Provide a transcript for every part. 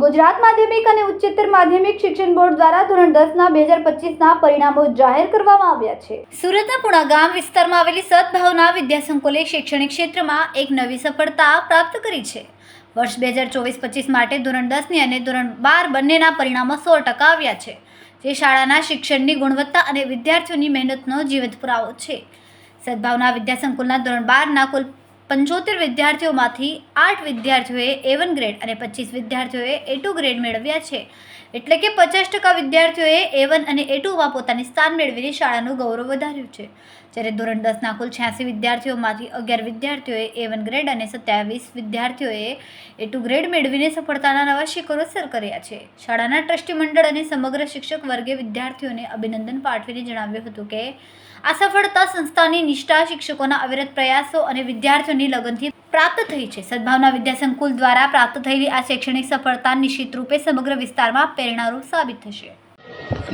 ગુજરાત માધ્યમિક અને ઉચ્ચતર માધ્યમિક શિક્ષણ બોર્ડ દ્વારા ધોરણ 10ના 2025ના પરિણામો જાહેર કરવામાં આવ્યા છે। સુરતના પુણા ગામ વિસ્તારમાં આવેલી સદભાવના વિદ્યાસંકુલે શૈક્ષણિક ક્ષેત્રમાં એક નવી સફળતા પ્રાપ્ત કરી છે। વર્ષ 2024-25 માટે ધોરણ 10ની અને ધોરણ 12 બંનેના પરિણામો 100% આવ્યા છે, જે શાળાના શિક્ષણની ગુણવત્તા અને વિદ્યાર્થીઓની મહેનતનો જીવંત પુરાવો છે। સદભાવના વિદ્યાસંકુલના ધોરણ 12ના કુલ 75 વિદ્યાર્થીઓમાંથી 8 વિદ્યાર્થીઓએ A1 ગ્રેડ અને 25 વિદ્યાર્થીઓએ A2 ગ્રેડ મેળવ્યા છે, એટલે કે 50% વિદ્યાર્થીઓએ A1 અને A2માં પોતાની સ્થાન મેળવીને શાળાનું ગૌરવ વધાર્યું છે। જ્યારે ધોરણ 10ના કુલ 86 વિદ્યાર્થીઓમાંથી 11 વિદ્યાર્થીઓએ A1 ગ્રેડ અને 27 વિદ્યાર્થીઓએ A2 ગ્રેડ મેળવીને સફળતાના નવા શિખરો સર કર્યા છે। શાળાના ટ્રસ્ટી મંડળ અને સમગ્ર શિક્ષક વર્ગે વિદ્યાર્થીઓને અભિનંદન પાઠવીને જણાવ્યું હતું કે આ સફળતા સંસ્થાની નિષ્ઠા, શિક્ષકોના અવિરત પ્રયાસો અને વિદ્યાર્થીઓની લગનથી પ્રાપ્ત થઈ છે। સદભાવના વિદ્યાસંકુલ દ્વારા પ્રાપ્ત થયેલી આ શૈક્ષણિક સફળતા નિશ્ચિત રૂપે સમગ્ર વિસ્તારમાં પ્રેરણારૂપ સાબિત થશે।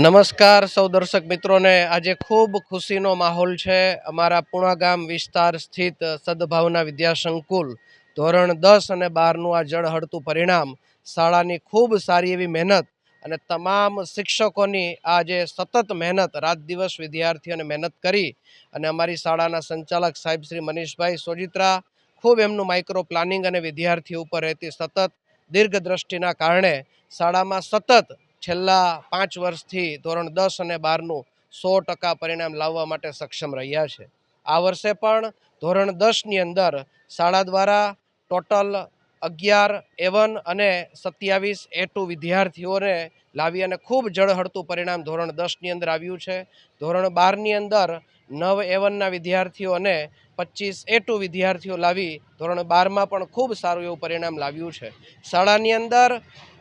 નમસ્કાર સૌ દર્શક મિત્રોને। આજે ખૂબ ખુશીનો માહોલ છે। અમારા પુણા ગામ વિસ્તાર સ્થિત સદભાવના વિદ્યાસંકુલ ધોરણ 10 અને 12નું આ જળહળતું પરિણામ શાળાની ખૂબ સારી એવી મહેનત અને તમામ શિક્ષકોની આ જે સતત મહેનત, રાત દિવસ વિદ્યાર્થીઓને મહેનત કરી અને અમારી શાળાના સંચાલક સાહેબ શ્રી મનીષભાઈ સોજિત્રા ખૂબ એમનું માઇક્રો પ્લાનિંગ અને વિદ્યાર્થીઓ ઉપર રહેતી સતત દીર્ઘદ્રષ્ટિના કારણે શાળામાં સતત છેલ્લા 5 વર્ષથી ધોરણ 10 અને 12નું 100% પરિણામ લાવવા માટે સક્ષમ રહ્યા છે। આ વર્ષે પણ ધોરણ 10ની અંદર શાળા દ્વારા ટોટલ 11 A1 અને 27 A2 વિદ્યાર્થીઓને લાવી અને ખૂબ જળહળતું પરિણામ ધોરણ 10ની અંદર આવ્યું છે। ધોરણ 12ની અંદર 9 A1ના વિદ્યાર્થીઓ અને 25 A2 વિદ્યાર્થીઓ લાવી ધોરણ 12માં પણ ખૂબ સારું એવું પરિણામ લાવ્યું છે। શાળાની અંદર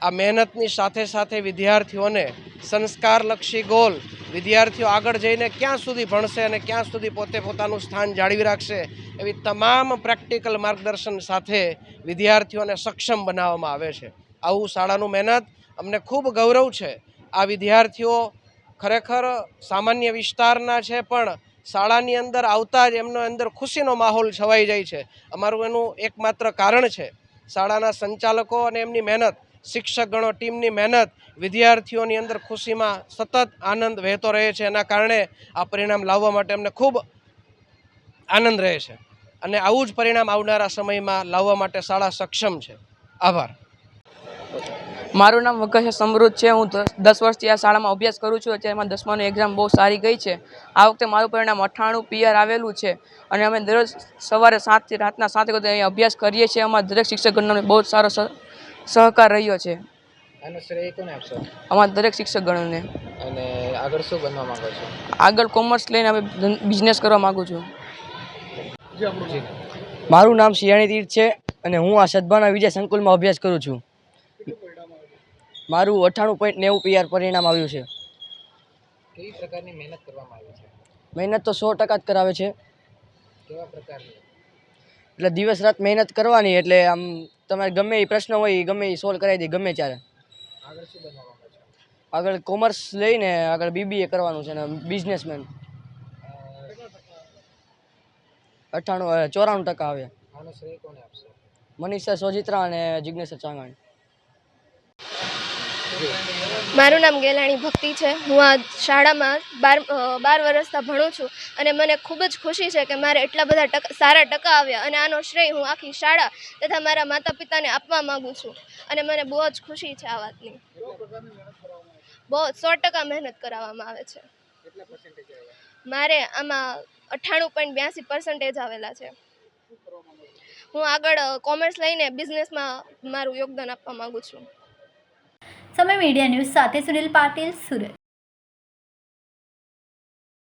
આ મહેનતની સાથે સાથે વિદ્યાર્થીઓને સંસ્કારલક્ષી ગોલ, વિદ્યાર્થીઓ આગળ જઈને ક્યાં સુધી ભણશે અને ક્યાં સુધી પોતે પોતાનું સ્થાન જાળવી રાખશે, એવી તમામ પ્રેક્ટિકલ માર્ગદર્શન સાથે વિદ્યાર્થીઓને સક્ષમ બનાવવામાં આવે છે। આવું શાળાનું મહેનત અમને ખૂબ ગૌરવ છે। આ વિદ્યાર્થીઓ ખરેખર સામાન્ય વિસ્તારના છે, પણ શાળાની અંદર આવતા જ એમનો અંદર ખુશીનો માહોલ છવાઈ જાય છે। અમારું એનું એકમાત્ર કારણ છે શાળાના સંચાલકો અને એમની મહેનત, શિક્ષકગણો ટીમની મહેનત, વિદ્યાર્થીઓની અંદર ખુશીમાં સતત આનંદ વહેતો રહે છે। એના કારણે આ પરિણામ લાવવા માટે અમને ખૂબ આનંદ રહે છે અને આવું જ પરિણામ આવનારા સમયમાં લાવવા માટે શાળા સક્ષમ છે। આભાર। મારું નામ વઘઈ સમૃદ્ધ છે। હું 10 વર્ષથી આ શાળામાં અભ્યાસ કરું છું। અત્યારે મારી 10માની એક્ઝામ બહુ સારી ગઈ છે। આ વખતે મારું પરિણામ 98 PR આવેલું છે અને અમે દરરોજ સવારે 7થી રાતના 7 વાગે અહીંયા અભ્યાસ કરીએ છીએ। અમારા દરેક શિક્ષકગણનો બહુ સારો સહકાર રહ્યો છે। આનો શ્રેય કોને આપશો? અમારા દરેક શિક્ષકગણોને। અને આગળ શું બનવા માંગો છો? આગળ કોમર્સ લઈને અમે બિઝનેસ કરવા માગું છું। મારું નામ શિયાણી તીર્થ છે અને હું આ સદભાવના વિદ્યાસંકુલમાં અભ્યાસ કરું છું। મારું 98.90 PR પરિણામ આવ્યું છે। કેવી પ્રકારની મહેનત કરવામાં આવી છે? મહેનત તો 100% જ કરાવે છે। કેવા પ્રકારની? એટલે દિવસ રાત મહેનત કરવાની, એટલે આમ તમારે ગમે એ પ્રશ્ન હોય એ ગમે એ સોલ્વ કરાવી દે ગમે ત્યારે। આગળ શું બનવા માંગો છો? આગળ કોમર્સ લઈને આગળ BBA કરવાનું છે અને બિઝનેસમેન। 94% આવ્યા। આનો શ્રેય કોને આપશો? મનીષા સોજિત્રા અને જિજ્ઞેશ ચાંગાણી। મારું નામ ગેલાણી ભક્તિ છે। હું આ શાળામાં 12 વર્ષથી ભણું છું અને મને ખૂબ જ ખુશી છે કે મારે એટલા બધા સારા ટકા આવ્યા અને આનો શ્રેય હું આખી શાળા તથા મારા માતા પિતાને આપવા માગું છું અને મને બહુ જ ખુશી છે આ વાતની। બહુ 100% મહેનત કરાવવામાં આવે છે। મારે આમાં 98.82% આવેલા છે। હું આગળ કોમર્સ લઈને બિઝનેસમાં મારું યોગદાન આપવા માગું છું। સમય મીડિયા ન્યૂઝ સાથે સુનિલ પાટીલ, સુરત।